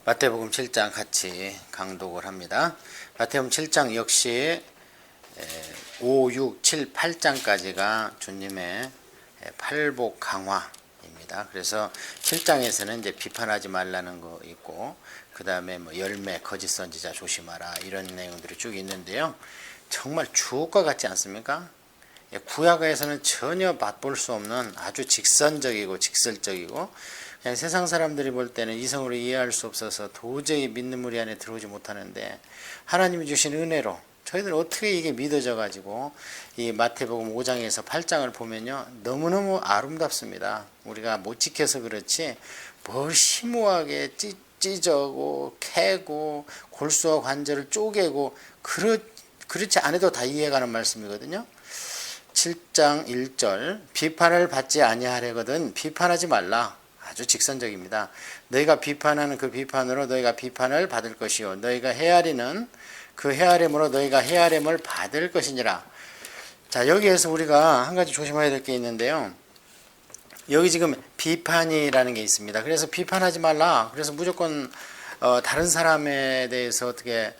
마태복음 7장 같이 강독을 합니다. 마태복음 7장 역시 5, 6, 7, 8장까지가 주님의 팔복 강화입니다. 그래서 7장에서는 이제 비판하지 말라는 거 있고, 그 다음에 뭐 열매, 거짓 선지자 조심하라 이런 내용들이 쭉 있는데요. 정말 주옥과 같지 않습니까? 구약에서는 전혀 맛볼 수 없는 아주 직선적이고 직설적이고, 그냥 세상 사람들이 볼 때는 이성으로 이해할 수 없어서 도저히 믿는 무리 안에 들어오지 못하는데, 하나님이 주신 은혜로 저희들은 어떻게 이게 믿어져 가지고 이 마태복음 5장에서 8장을 보면요, 너무너무 아름답습니다. 우리가 못 지켜서 그렇지 뭘 심오하게 찢어고 캐고 골수와 관절을 쪼개고 그렇지 않아도 다 이해가는 말씀이거든요. 7장 1절 비판을 받지 아니하려거든 비판하지 말라. 아주 직선적입니다. 너희가 비판하는 그 비판으로 너희가 비판을 받을 것이요 너희가 헤아리는 그 헤아림으로 너희가 헤아림을 받을 것이니라. 자, 여기에서 우리가 한 가지 조심해야 될 게 있는데요. 여기 지금 비판이라는 게 있습니다. 그래서 비판하지 말라. 그래서 무조건 다른 사람에 대해서 어떻게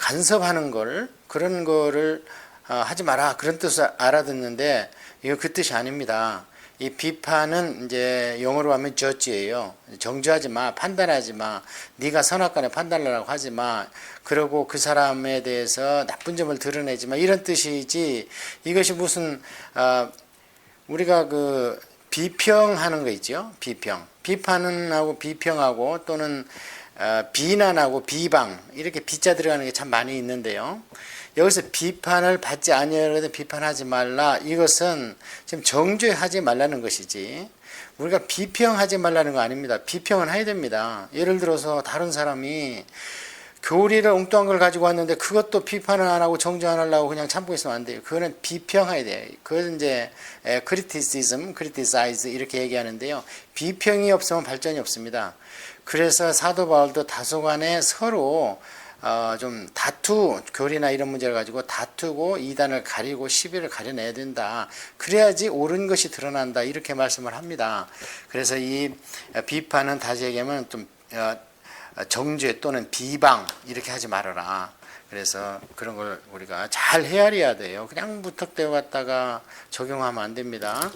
간섭하는 걸, 그런 거를 하지 마라, 그런 뜻을 알아듣는데 이거 그 뜻이 아닙니다. 이 비판은 이제 영어로 하면 judge예요. 정죄하지 마, 판단하지 마, 네가 선악간에 판단하라고 하지 마, 그리고 그 사람에 대해서 나쁜 점을 드러내지 마, 이런 뜻이지, 이것이 무슨 우리가 그 비평하는 거 있죠. 비판은 하고 비평하고 또는 비난하고 비방, 이렇게 비자 들어가는 게 참 많이 있는데요. 여기서 비판을 받지 아니하려거든 비판하지 말라, 이것은 지금 정죄하지 말라는 것이지 우리가 비평하지 말라는 거 아닙니다. 비평은 해야 됩니다. 예를 들어서 다른 사람이 교리를 엉뚱한 걸 가지고 왔는데 그것도 비판을 안 하고 정죄 안 하려고 그냥 참고 있으면 안 돼요. 그거는 비평해야 돼요. 그건 이제 criticism, criticize 이렇게 얘기하는데요. 비평이 없으면 발전이 없습니다. 그래서 사도 바울도 다소간에 서로 좀 교리나 이런 문제를 가지고 다투고 이단을 가리고 시비를 가려내야 된다. 그래야지 옳은 것이 드러난다. 이렇게 말씀을 합니다. 그래서 이 비판은 다시 얘기하면 좀 정죄 또는 비방 이렇게 하지 말아라. 그래서 그런 걸 우리가 잘 헤아려야 돼요. 그냥 무턱대고 갖다가 적용하면 안 됩니다.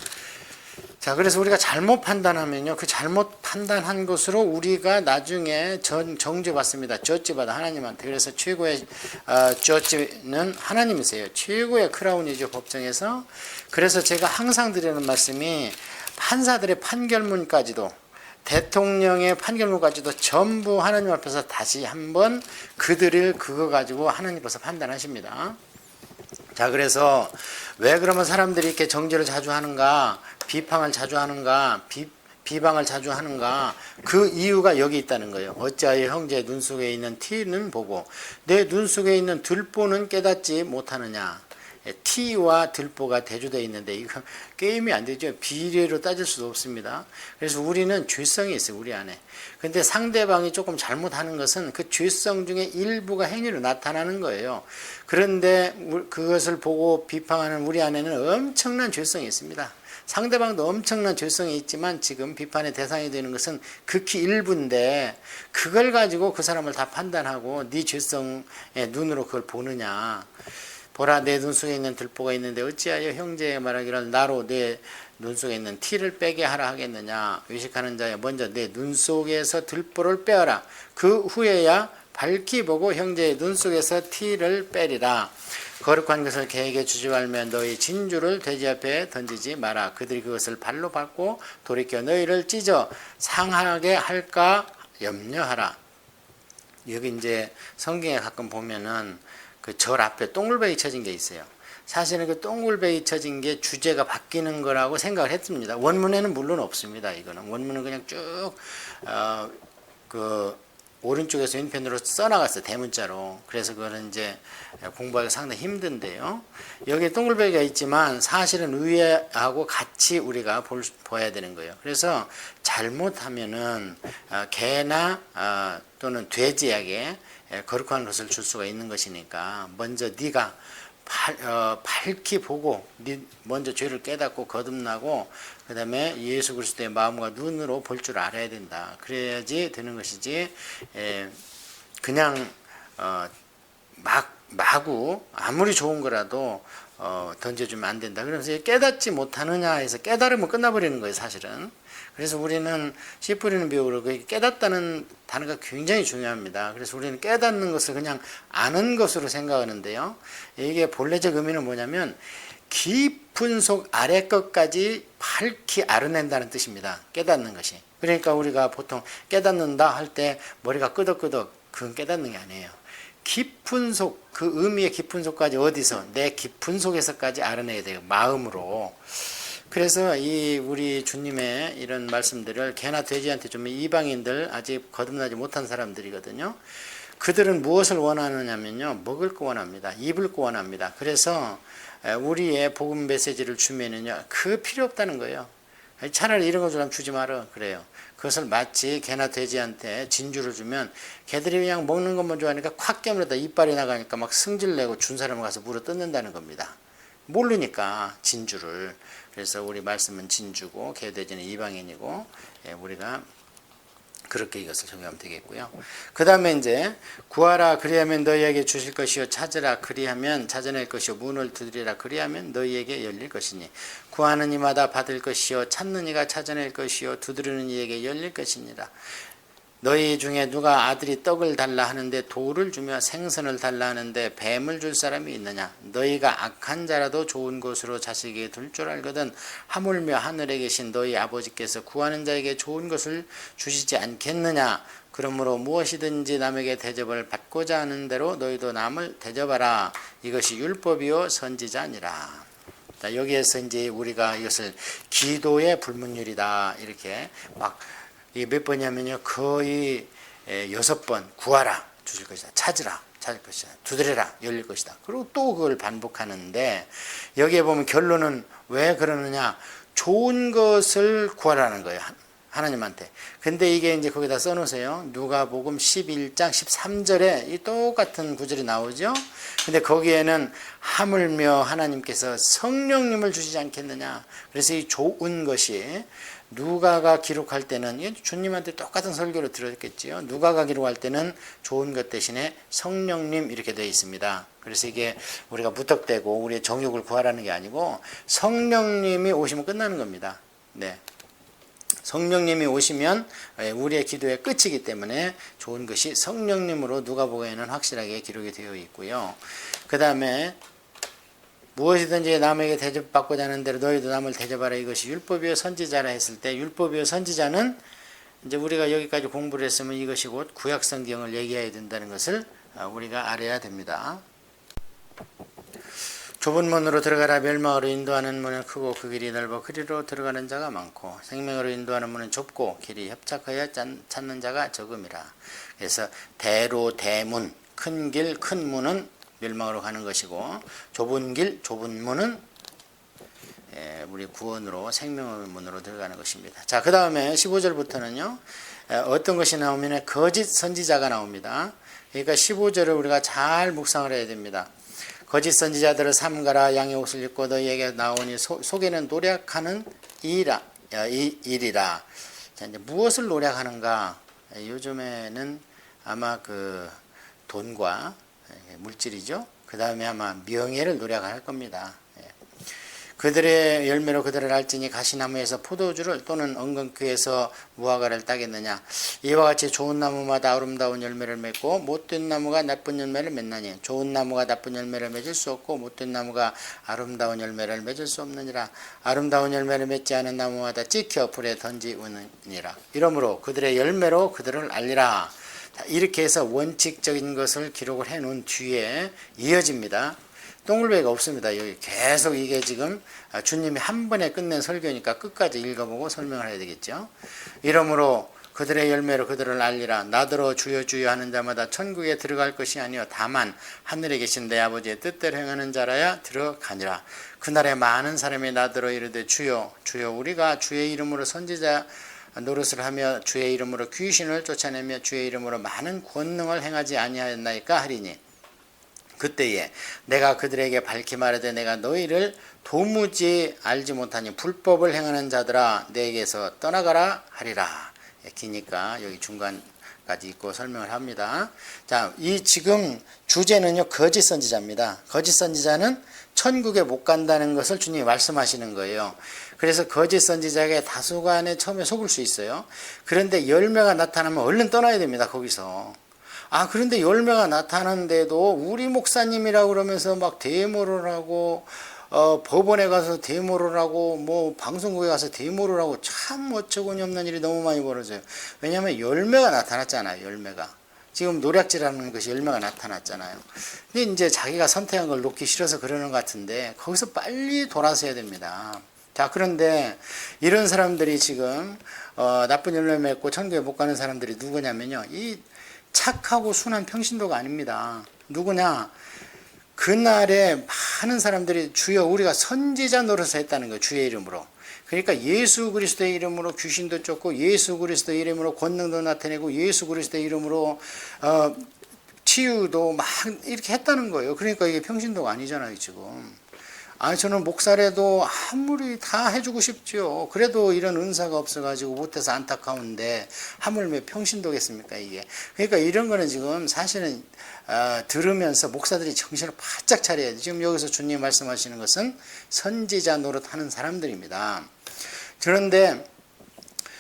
자, 그래서 우리가 잘못 판단하면요, 그 잘못 판단한 것으로 우리가 나중에 정죄받습니다. 저지받아 하나님한테. 그래서 최고의 저지는 하나님이세요. 최고의 크라운이죠, 법정에서. 그래서 제가 항상 드리는 말씀이 판사들의 판결문까지도, 대통령의 판결문까지도 전부 하나님 앞에서 다시 한번 그거 가지고 하나님 앞에서 판단하십니다. 자, 그래서 왜 그러면 사람들이 이렇게 정죄를 자주 하는가, 비방을 자주 하는가, 비방을 자주 하는가, 그 이유가 여기 있다는 거예요. 어찌하여 형제의 눈 속에 있는 티는 보고 내 눈 속에 있는 들보는 깨닫지 못하느냐. 티와 들보가 대조되어 있는데 이거 게임이 안 되죠. 비례로 따질 수도 없습니다. 그래서 우리는 죄성이 있어요, 우리 안에. 근데 상대방이 조금 잘못하는 것은 그 죄성 중에 일부가 행위로 나타나는 거예요. 그런데 그것을 보고 비판하는 우리 안에는 엄청난 죄성이 있습니다. 상대방도 엄청난 죄성이 있지만 지금 비판의 대상이 되는 것은 극히 일부인데, 그걸 가지고 그 사람을 다 판단하고 네 죄성의 눈으로 그걸 보느냐. 보라, 내 눈 속에 있는 들보가 있는데 어찌하여 형제의 말하기를 나로 내 눈 속에 있는 티를 빼게 하라 하겠느냐. 의식하는 자여, 먼저 내 눈 속에서 들보를 빼어라. 그 후에야 밝히 보고 형제의 눈 속에서 티를 빼리라. 거룩한 것을 개에게 주지 말며 너희 진주를 돼지 앞에 던지지 마라. 그들이 그것을 발로 밟고 돌이켜 너희를 찢어 상하게 할까 염려하라. 여기 이제 성경에 가끔 보면은 그 절 앞에 동글베이 쳐진 게 있어요. 사실은 그 동글베이 쳐진 게 주제가 바뀌는 거라고 생각을 했습니다. 원문에는 물론 없습니다. 이거는 원문은 그냥 쭉 오른쪽에서 왼편으로 써나갔어요, 대문자로. 그래서 그거는 이제 공부하기 상당히 힘든데요. 여기에 동글베이가 있지만 사실은 위에하고 같이 우리가 봐야 되는 거예요. 그래서 잘못하면은 개나 또는 돼지에게 거룩한 것을 줄 수가 있는 것이니까 먼저 네가 밝히 보고 먼저 죄를 깨닫고 거듭나고 그 다음에 예수 그리스도의 마음과 눈으로 볼 줄 알아야 된다. 그래야지 되는 것이지 그냥 마구 아무리 좋은 거라도 던져주면 안 된다. 그러면서 깨닫지 못하느냐 해서 깨달으면 끝나버리는 거예요, 사실은. 그래서 우리는 씨 뿌리는 비유로 깨닫다는 단어가 굉장히 중요합니다. 그래서 우리는 깨닫는 것을 그냥 아는 것으로 생각하는데요. 이게 본래적 의미는 뭐냐면 깊은 속 아래 것까지 밝히 알아낸다는 뜻입니다. 깨닫는 것이. 그러니까 우리가 보통 깨닫는다 할 때 머리가 끄덕끄덕, 그건 깨닫는 게 아니에요. 깊은 속, 그 의미의 깊은 속까지 어디서? 내 깊은 속에서까지 알아내야 돼요. 마음으로. 그래서 이 우리 주님의 이런 말씀들을 개나 돼지한테 좀 이방인들 아직 거듭나지 못한 사람들이거든요. 그들은 무엇을 원하느냐면요. 먹을 거 원합니다. 입을 거 원합니다. 그래서 우리의 복음 메시지를 주면은요. 그 필요 없다는 거예요. 차라리 이런 거 좀 주지 마라 그래요. 그것을 마치 개나 돼지한테 진주를 주면 개들이 그냥 먹는 것만 좋아하니까 콱 깨물다 이빨이 나가니까 막 승질내고 준 사람을 가서 물어 뜯는다는 겁니다. 모르니까 진주를. 그래서 우리 말씀은 진주고 개 돼지는 이방인이고 우리가 그렇게 이것을 적용하면 되겠고요. 그 다음에 이제 구하라 그리하면 너희에게 주실 것이요 찾으라 그리하면 찾아낼 것이요 문을 두드리라 그리하면 너희에게 열릴 것이니 구하는 이마다 받을 것이요 찾는 이가 찾아낼 것이요 두드리는 이에게 열릴 것이니라. 너희 중에 누가 아들이 떡을 달라 하는데 돌을 주며 생선을 달라 하는데 뱀을 줄 사람이 있느냐. 너희가 악한 자라도 좋은 곳으로 자식에게 둘 줄 알거든 하물며 하늘에 계신 너희 아버지께서 구하는 자에게 좋은 것을 주시지 않겠느냐. 그러므로 무엇이든지 남에게 대접을 받고자 하는 대로 너희도 남을 대접하라. 이것이 율법이요 선지자니라. 여기에서 이제 우리가 이것을 기도의 불문율이다 이렇게 막 이게 몇 번이냐면요. 거의 6번 구하라 주실 것이다. 찾으라 찾을 것이다. 두드려라 열릴 것이다. 그리고 또 그걸 반복하는데 여기에 보면 결론은 왜 그러느냐. 좋은 것을 구하라는 거예요. 하나님한테. 근데 이게 이제 거기다 써놓으세요. 누가복음 11장 13절에 이 똑같은 구절이 나오죠. 근데 거기에는 하물며 하나님께서 성령님을 주시지 않겠느냐. 그래서 이 좋은 것이 누가가 기록할 때는 주님한테 똑같은 설교를 들었겠지요. 누가가 기록할 때는 좋은 것 대신에 성령님 이렇게 되어 있습니다. 그래서 이게 우리가 무턱대고 우리의 정욕을 구하라는 게 아니고 성령님이 오시면 끝나는 겁니다. 네. 성령님이 오시면 우리의 기도의 끝이기 때문에 좋은 것이 성령님으로 누가복음에는 확실하게 기록이 되어 있고요. 그 다음에 무엇이든지 남에게 대접받고자 하는 대로 너희도 남을 대접하라. 이것이 율법이요 선지자라 했을 때 율법이요 선지자는 이제 우리가 여기까지 공부를 했으면 이것이 곧 구약성경을 얘기해야 된다는 것을 우리가 알아야 됩니다. 좁은 문으로 들어가라. 멸망으로 인도하는 문은 크고 그 길이 넓어 그리로 들어가는 자가 많고 생명으로 인도하는 문은 좁고 길이 협착하여 찾는 자가 적음이라. 그래서 대로 대문 큰 길 큰 문은 멸망으로 가는 것이고 좁은 길 좁은 문은 우리 구원으로 생명의 문으로 들어가는 것입니다. 자, 그 다음에 15절부터는요 어떤 것이 나오면 거짓 선지자가 나옵니다. 그러니까 15절을 우리가 잘 묵상을 해야 됩니다. 거짓 선지자들을 삼가라. 양의 옷을 입고 너희에게 나오니 속에는 노력하는 일이라. 자, 이제 무엇을 노력하는가. 요즘에는 아마 그 돈과 물질이죠. 그 다음에 아마 명예를 노력할 겁니다. 그들의 열매로 그들을 알지니 가시나무에서 포도주를 또는 엉겅퀴에서 무화과를 따겠느냐. 이와 같이 좋은 나무마다 아름다운 열매를 맺고 못된 나무가 나쁜 열매를 맺나니 좋은 나무가 나쁜 열매를 맺을 수 없고 못된 나무가 아름다운 열매를 맺을 수 없느니라. 아름다운 열매를 맺지 않은 나무마다 찍혀 불에 던지우느니라. 이러므로 그들의 열매로 그들을 알리라. 이렇게 해서 원칙적인 것을 기록을 해 놓은 뒤에 이어집니다. 동글베이가 없습니다. 여기 계속 이게 지금 주님이 한 번에 끝낸 설교니까 끝까지 읽어보고 설명을 해야 되겠죠. 이러므로 그들의 열매로 그들을 알리라. 나더러 주여 주여 하는 자마다 천국에 들어갈 것이 아니요 다만 하늘에 계신 내 아버지의 뜻대로 행하는 자라야 들어가니라. 그날에 많은 사람이 나더러 이르되 주여 주여 우리가 주의 이름으로 선지자 노릇을 하며 주의 이름으로 귀신을 쫓아내며 주의 이름으로 많은 권능을 행하지 아니하였나이까 하리니. 그때에 내가 그들에게 밝히 말하되 내가 너희를 도무지 알지 못하니 불법을 행하는 자들아 내게서 떠나가라 하리라. 기니까 여기 중간까지 있고 설명을 합니다. 자, 이 지금 주제는요 거짓 선지자입니다. 거짓 선지자는 천국에 못 간다는 것을 주님이 말씀하시는 거예요. 그래서 거짓 선지자에게 다소간에 처음에 속을 수 있어요. 그런데 열매가 나타나면 얼른 떠나야 됩니다. 거기서. 그런데 열매가 나타나는데도 우리 목사님이라고 그러면서 막 데모를 하고 법원에 가서 데모를 하고 뭐 방송국에 가서 데모를 하고 참 어처구니 없는 일이 너무 많이 벌어져요. 왜냐하면 열매가 나타났잖아요. 열매가. 지금 노략질하는 것이 열매가 나타났잖아요. 근데 이제 자기가 선택한 걸 놓기 싫어서 그러는 것 같은데 거기서 빨리 돌아서야 됩니다. 자, 그런데 이런 사람들이 지금 나쁜 열매 맺고 천국에 못 가는 사람들이 누구냐면요. 이 착하고 순한 평신도가 아닙니다. 누구냐? 그날에 많은 사람들이 주여 우리가 선지자 노릇을 했다는 거예요. 주의 이름으로. 그러니까 예수 그리스도의 이름으로 귀신도 쫓고 예수 그리스도의 이름으로 권능도 나타내고 예수 그리스도의 이름으로 치유도 막 이렇게 했다는 거예요. 그러니까 이게 평신도가 아니잖아요. 지금. 저는 목사라도 아무리 다 해주고 싶죠. 그래도 이런 은사가 없어가지고 못해서 안타까운데 하물며 평신도겠습니까 이게. 그러니까 이런 거는 지금 사실은 들으면서 목사들이 정신을 바짝 차려야 돼요. 지금 여기서 주님 말씀하시는 것은 선지자 노릇하는 사람들입니다. 그런데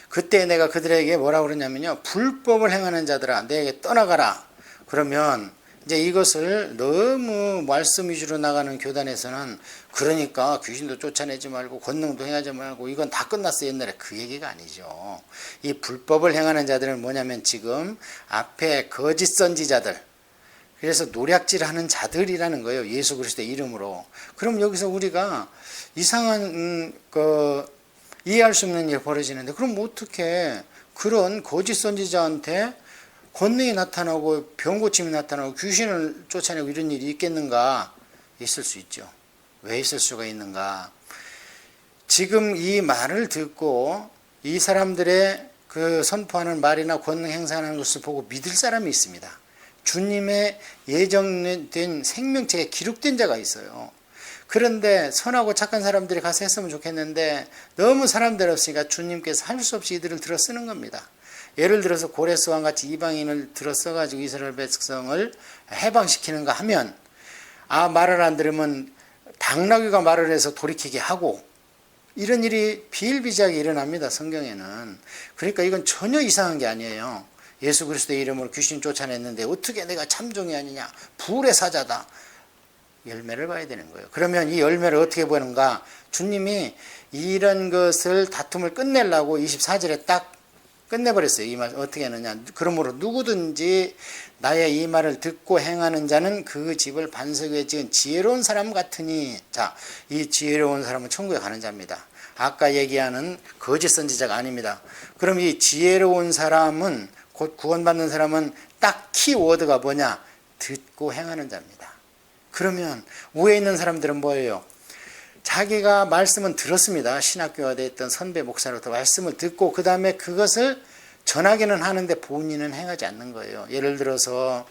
그때 내가 그들에게 뭐라고 그러냐면요. 불법을 행하는 자들아 내게 떠나가라. 그러면 이제 이것을 너무 말씀 위주로 나가는 교단에서는 그러니까 귀신도 쫓아내지 말고 권능도 행하지 말고 이건 다 끝났어 옛날에 그 얘기가 아니죠. 이 불법을 행하는 자들은 뭐냐면 지금 앞에 거짓 선지자들 그래서 노략질하는 자들이라는 거예요. 예수 그리스도의 이름으로. 그럼 여기서 우리가 이상한 이해할 수 없는 일이 벌어지는데 그럼 어떻게 그런 거짓 선지자한테 권능이 나타나고 병고침이 나타나고 귀신을 쫓아내고 이런 일이 있겠는가? 있을 수 있죠. 왜 있을 수가 있는가? 지금 이 말을 듣고 이 사람들의 그 선포하는 말이나 권능 행사하는 것을 보고 믿을 사람이 있습니다. 주님의 예정된 생명책에 기록된 자가 있어요. 그런데 선하고 착한 사람들이 가서 했으면 좋겠는데 너무 사람들 없으니까 주님께서 할 수 없이 이들을 들어 쓰는 겁니다. 예를 들어서 고레스와 같이 이방인을 들어 써가지고 이스라엘 백성을 해방시키는가 하면 말을 안 들으면 당나귀가 말을 해서 돌이키게 하고 이런 일이 비일비재하게 일어납니다. 성경에는. 그러니까 이건 전혀 이상한 게 아니에요. 예수 그리스도의 이름으로 귀신 쫓아냈는데 어떻게 내가 참종이 아니냐. 불의 사자다. 열매를 봐야 되는 거예요. 그러면 이 열매를 어떻게 보는가. 주님이 이런 것을 다툼을 끝내려고 24절에 딱 끝내버렸어요. 이 말 어떻게 하느냐. 그러므로 누구든지 나의 이 말을 듣고 행하는 자는 그 집을 반석 위에 지은 지혜로운 사람 같으니. 자, 이 지혜로운 사람은 천국에 가는 자입니다. 아까 얘기하는 거짓 선지자가 아닙니다. 그럼 이 지혜로운 사람은 곧 구원받는 사람은 딱 키워드가 뭐냐. 듣고 행하는 자입니다. 그러면 위에 있는 사람들은 뭐예요? 자기가 말씀은 들었습니다. 신학교가 있던 선배 목사로부터 말씀을 듣고 그 다음에 그것을 전하기는 하는데 본인은 행하지 않는 거예요. 예를 들어서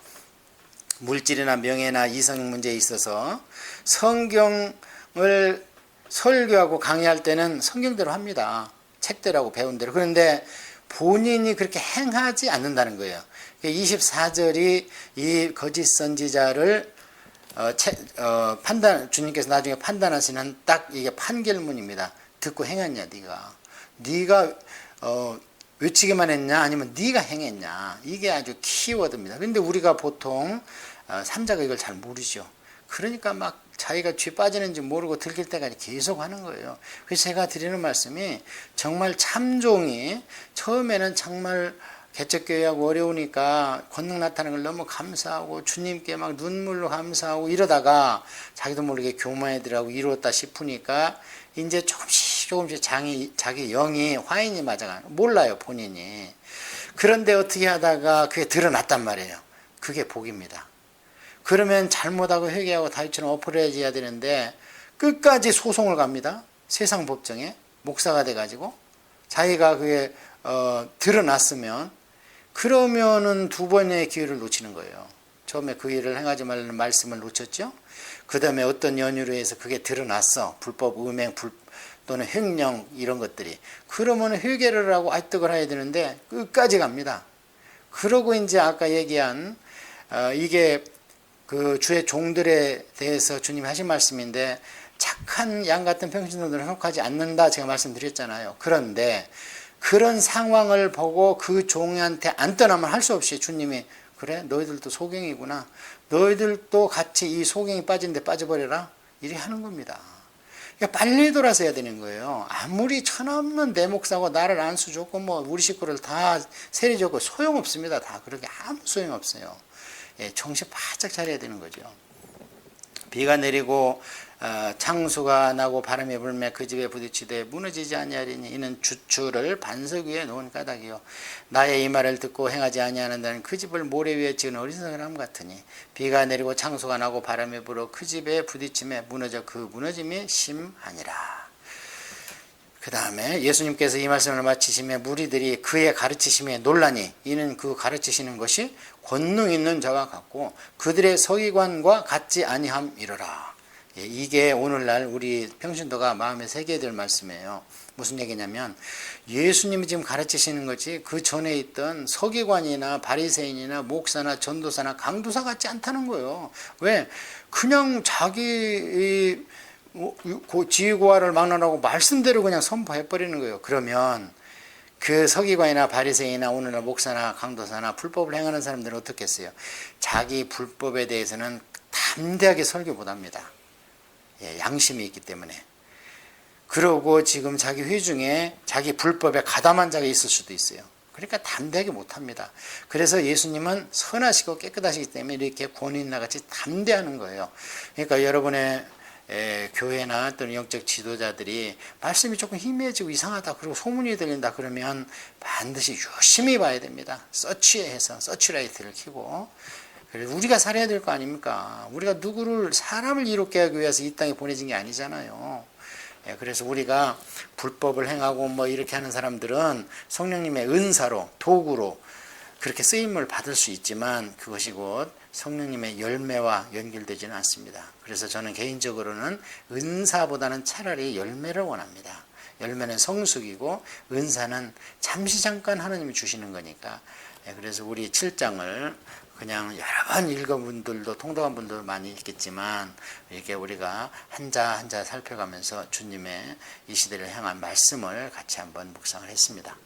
물질이나 명예나 이성 문제에 있어서 성경을 설교하고 강의할 때는 성경대로 합니다. 책대로 하고 배운 대로. 그런데 본인이 그렇게 행하지 않는다는 거예요. 24절이 이 거짓 선지자를 주님께서 나중에 판단하시는 딱 이게 판결문입니다. 듣고 행했냐 네가 외치기만 했냐 아니면 네가 행했냐. 이게 아주 키워드입니다. 그런데 우리가 보통 삼자가 이걸 잘 모르죠. 그러니까 막 자기가 죄 빠지는지 모르고 들킬 때까지 계속 하는 거예요. 그래서 제가 드리는 말씀이 정말 참종이 처음에는 정말 개척교회하고 어려우니까 권능 나타나는 걸 너무 감사하고 주님께 막 눈물로 감사하고 이러다가 자기도 모르게 교만해들하고 이뤘다 싶으니까 이제 조금씩 자기 영이 화인이 맞아가는 몰라요 본인이. 그런데 어떻게 하다가 그게 드러났단 말이에요. 그게 복입니다. 그러면 잘못하고 회개하고 다윗처럼 엎어려져야 되는데 끝까지 소송을 갑니다. 세상 법정에 목사가 돼가지고 자기가 그게 드러났으면 그러면은 두 번의 기회를 놓치는 거예요. 처음에 그 일을 행하지 말라는 말씀을 놓쳤죠. 그 다음에 어떤 연유로 해서 그게 드러났어. 불법, 음행, 또는 횡령 이런 것들이. 그러면 회개를 하고 아득을 해야 되는데 끝까지 갑니다. 그러고 이제 아까 얘기한 이게 그 주의 종들에 대해서 주님이 하신 말씀인데 착한 양 같은 평신도들은 속하지 않는다 제가 말씀드렸잖아요. 그런데 그런 상황을 보고 그 종한테 안 떠나면 할 수 없이 주님이 그래 너희들도 소경이구나. 너희들도 같이 이 소경이 빠진 데 빠져버려라. 이렇게 하는 겁니다. 그러니까 빨리 돌아서야 되는 거예요. 아무리 천없는 내 목사고 나를 안수 줬고 뭐 우리 식구를 다 세례 줬고 소용없습니다. 다 그렇게 아무 소용없어요. 예, 정신 바짝 차려야 되는 거죠. 비가 내리고 창수가 나고 바람이 불매 그 집에 부딪히되 무너지지 아니하리니 이는 주추를 반석 위에 놓은 까닭이요 나의 이 말을 듣고 행하지 아니하는다는 그 집을 모래 위에 지은 어리석은 사람 같으니 비가 내리고 창수가 나고 바람이 불어 그 집에 부딪힘에 무너져 그 무너짐이 심하니라. 그 다음에 예수님께서 이 말씀을 마치시며 무리들이 그의 가르치심에 놀라니 이는 그 가르치시는 것이 권능 있는 자와 같고 그들의 서기관과 같지 아니함이로라. 이게 오늘날 우리 평신도가 마음에 새겨야 될 말씀이에요. 무슨 얘기냐면 예수님이 지금 가르치시는 것이 그 전에 있던 서기관이나 바리새인이나 목사나 전도사나 강도사 같지 않다는 거예요. 왜? 그냥 자기 지위고하를 막론하고 말씀대로 그냥 선포해버리는 거예요. 그러면 그 서기관이나 바리새인이나 오늘날 목사나 강도사나 불법을 행하는 사람들은 어떻게 했어요? 자기 불법에 대해서는 담대하게 설교 못합니다. 예, 양심이 있기 때문에. 그러고 지금 자기 회중에 자기 불법에 가담한 자가 있을 수도 있어요. 그러니까 담대하게 못합니다. 그래서 예수님은 선하시고 깨끗하시기 때문에 이렇게 권위인나 같이 담대하는 거예요. 그러니까 여러분의 교회나 또는 영적 지도자들이 말씀이 조금 희미해지고 이상하다 그리고 소문이 들린다 그러면 반드시 유심히 봐야 됩니다. 서치해서 서치라이트를 켜고 그래서 우리가 살아야 될 거 아닙니까? 우리가 누구를 사람을 이롭게 하기 위해서 이 땅에 보내진 게 아니잖아요. 그래서 우리가 불법을 행하고 뭐 이렇게 하는 사람들은 성령님의 은사로 도구로 그렇게 쓰임을 받을 수 있지만 그것이 곧 성령님의 열매와 연결되지는 않습니다. 그래서 저는 개인적으로는 은사보다는 차라리 열매를 원합니다. 열매는 성숙이고 은사는 잠시 잠깐 하나님이 주시는 거니까. 그래서 우리 7장을 그냥 여러 번 읽은 분들도 통독한 분들도 많이 있겠지만 이렇게 우리가 한자 한자 살펴가면서 주님의 이 시대를 향한 말씀을 같이 한번 묵상을 했습니다.